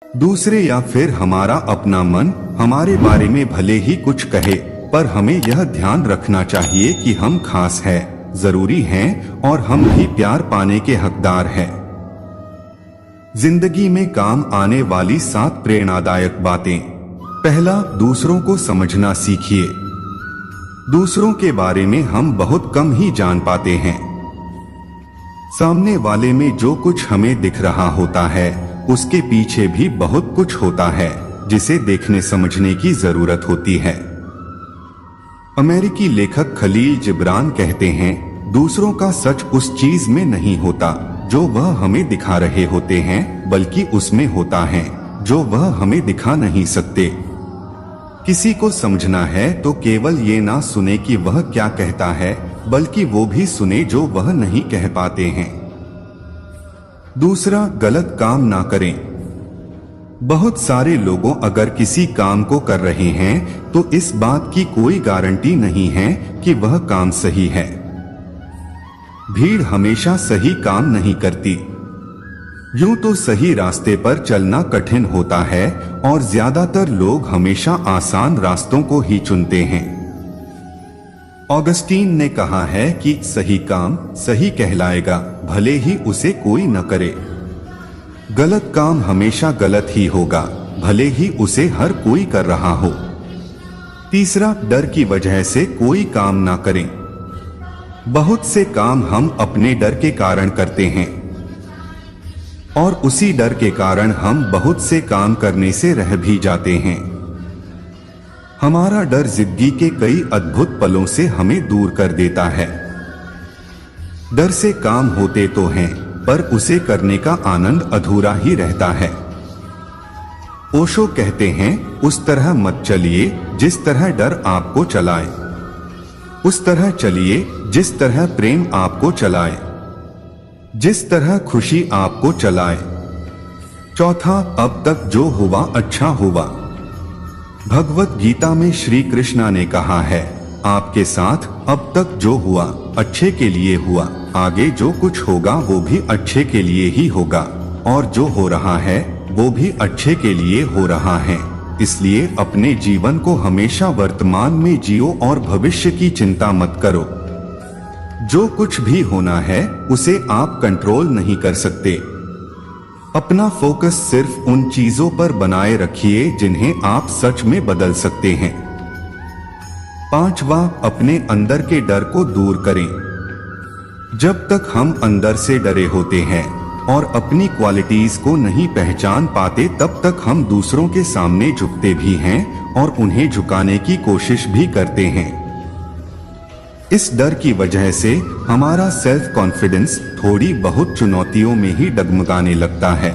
दूसरे या फिर हमारा अपना मन हमारे बारे में भले ही कुछ कहे, पर हमें यह ध्यान रखना चाहिए कि हम खास हैं, जरूरी हैं और हम भी प्यार पाने के हकदार हैं। जिंदगी में काम आने वाली 7 प्रेरणादायक बातें। पहला, दूसरों को समझना सीखिए। दूसरों के बारे में हम बहुत कम ही जान पाते हैं। सामने वाले में जो कुछ हमें दिख रहा होता है, उसके पीछे भी बहुत कुछ होता है जिसे देखने समझने की जरूरत होती है। अमेरिकी लेखक खलील जिब्रान कहते हैं, दूसरों का सच उस चीज में नहीं होता जो वह हमें दिखा रहे होते हैं, बल्कि उसमें होता है जो वह हमें दिखा नहीं सकते। किसी को समझना है तो केवल ये ना सुने कि वह क्या कहता है, बल्कि वो भी सुने जो वह नहीं कह पाते हैं। दूसरा, गलत काम ना करें। बहुत सारे लोगों अगर किसी काम को कर रहे हैं तो इस बात की कोई गारंटी नहीं है कि वह काम सही है। भीड़ हमेशा सही काम नहीं करती। यूं तो सही रास्ते पर चलना कठिन होता है और ज्यादातर लोग हमेशा आसान रास्तों को ही चुनते हैं। ऑगस्टीन ने कहा है कि सही काम सही कहलाएगा, भले ही उसे कोई न करे। गलत काम हमेशा गलत ही होगा, भले ही उसे हर कोई कर रहा हो। तीसरा, डर की वजह से कोई काम ना करें। बहुत से काम हम अपने डर के कारण करते हैं और उसी डर के कारण हम बहुत से काम करने से रह भी जाते हैं। हमारा डर जिंदगी के कई अद्भुत पलों से हमें दूर कर देता है। डर से काम होते तो हैं, पर उसे करने का आनंद अधूरा ही रहता है। ओशो कहते हैं, उस तरह मत चलिए जिस तरह डर आपको चलाए, उस तरह चलिए जिस तरह प्रेम आपको चलाए, जिस तरह खुशी आपको चलाए। चौथा, अब तक जो हुआ अच्छा हुआ। भगवत गीता में श्री कृष्णा ने कहा है, आपके साथ अब तक जो हुआ अच्छे के लिए हुआ, आगे जो कुछ होगा वो भी अच्छे के लिए ही होगा, और जो हो रहा है वो भी अच्छे के लिए हो रहा है। इसलिए अपने जीवन को हमेशा वर्तमान में जियो और भविष्य की चिंता मत करो। जो कुछ भी होना है उसे आप कंट्रोल नहीं कर सकते। अपना फोकस सिर्फ उन चीजों पर बनाए रखिए जिन्हें आप सच में बदल सकते हैं। पांचवा, अपने अंदर के डर को दूर करें। जब तक हम अंदर से डरे होते हैं और अपनी क्वालिटीज को नहीं पहचान पाते, तब तक हम दूसरों के सामने झुकते भी हैं और उन्हें झुकाने की कोशिश भी करते हैं। इस डर की वजह से हमारा सेल्फ कॉन्फिडेंस थोड़ी बहुत चुनौतियों में ही डगमगाने लगता है।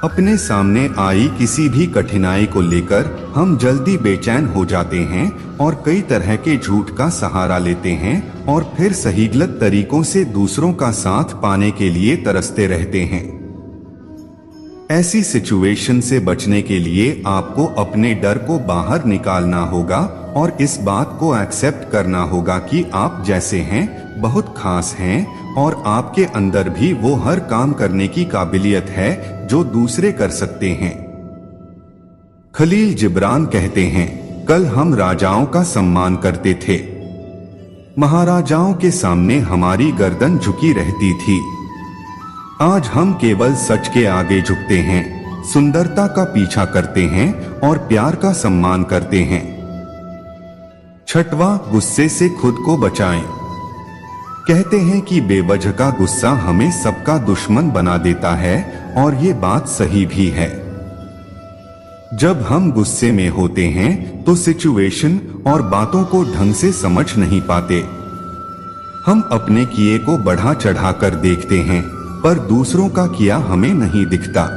अपने सामने आई किसी भी कठिनाई को लेकर हम जल्दी बेचैन हो जाते हैं और कई तरह के झूठ का सहारा लेते हैं और फिर सही गलत तरीकों से दूसरों का साथ पाने के लिए तरसते रहते हैं। ऐसी सिचुएशन से बचने के लिए आपको अपने डर को बाहर निकालना होगा और इस बात को एक्सेप्ट करना होगा कि आप जैसे हैं बहुत खास हैं और आपके अंदर भी वो हर काम करने की काबिलियत है जो दूसरे कर सकते हैं। खलील जिब्रान कहते हैं, कल हम राजाओं का सम्मान करते थे, महाराजाओं के सामने हमारी गर्दन झुकी रहती थी। आज हम केवल सच के आगे झुकते हैं, सुंदरता का पीछा करते हैं और प्यार का सम्मान करते हैं। छठवां, गुस्से से खुद को बचाएं। कहते हैं कि बेवजह का गुस्सा हमें सबका दुश्मन बना देता है और ये बात सही भी है। जब हम गुस्से में होते हैं तो सिचुएशन और बातों को ढंग से समझ नहीं पाते। हम अपने किए को बढ़ा चढ़ा कर देखते हैं, पर दूसरों का किया हमें नहीं दिखता।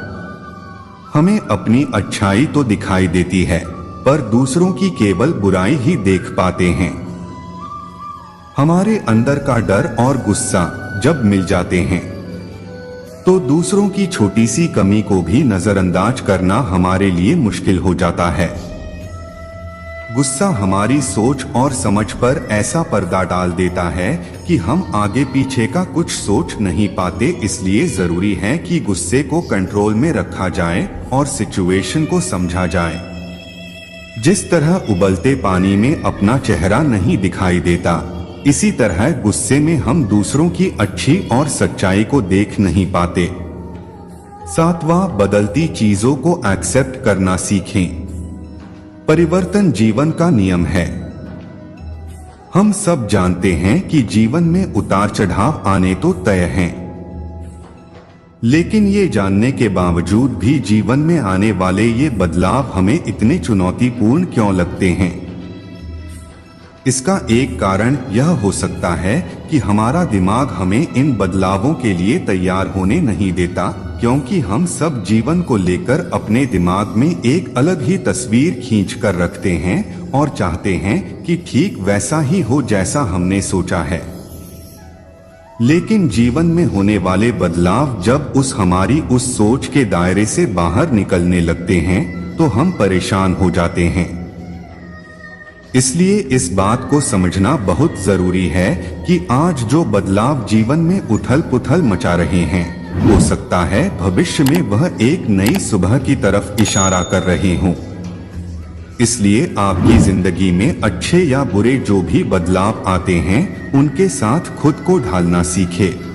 हमें अपनी अच्छाई तो दिखाई देती है, पर दूसरों की केवल बुराई ही देख पाते हैं। हमारे अंदर का डर और गुस्सा जब मिल जाते हैं तो दूसरों की छोटी सी कमी को भी नजरअंदाज करना हमारे लिए मुश्किल हो जाता है। गुस्सा हमारी सोच और समझ पर ऐसा पर्दा डाल देता है कि हम आगे पीछे का कुछ सोच नहीं पाते, इसलिए जरूरी है कि गुस्से को कंट्रोल में रखा जाए और सिचुएशन को समझा जाए। जिस तरह उबलते पानी में अपना चेहरा नहीं दिखाई देता, इसी तरह गुस्से में हम दूसरों की अच्छी और सच्चाई को देख नहीं पाते। सातवां, बदलती चीजों को एक्सेप्ट करना सीखें। परिवर्तन जीवन का नियम है। हम सब जानते हैं कि जीवन में उतार चढ़ाव आने तो तय हैं, लेकिन ये जानने के बावजूद भी जीवन में आने वाले ये बदलाव हमें इतने चुनौतीपूर्ण क्यों लगते हैं? इसका एक कारण यह हो सकता है कि हमारा दिमाग हमें इन बदलावों के लिए तैयार होने नहीं देता, क्योंकि हम सब जीवन को लेकर अपने दिमाग में एक अलग ही तस्वीर खींच कर रखते हैं और चाहते हैं कि ठीक वैसा ही हो जैसा हमने सोचा है। लेकिन जीवन में होने वाले बदलाव जब हमारी उस सोच के दायरे से बाहर निकलने लगते हैं तो हम परेशान हो जाते हैं। इसलिए इस बात को समझना बहुत जरूरी है कि आज जो बदलाव जीवन में उथल पुथल मचा रहे हैं, हो सकता है भविष्य में वह एक नई सुबह की तरफ इशारा कर रहे हों। इसलिए आपकी जिंदगी में अच्छे या बुरे जो भी बदलाव आते हैं, उनके साथ खुद को ढालना सीखें।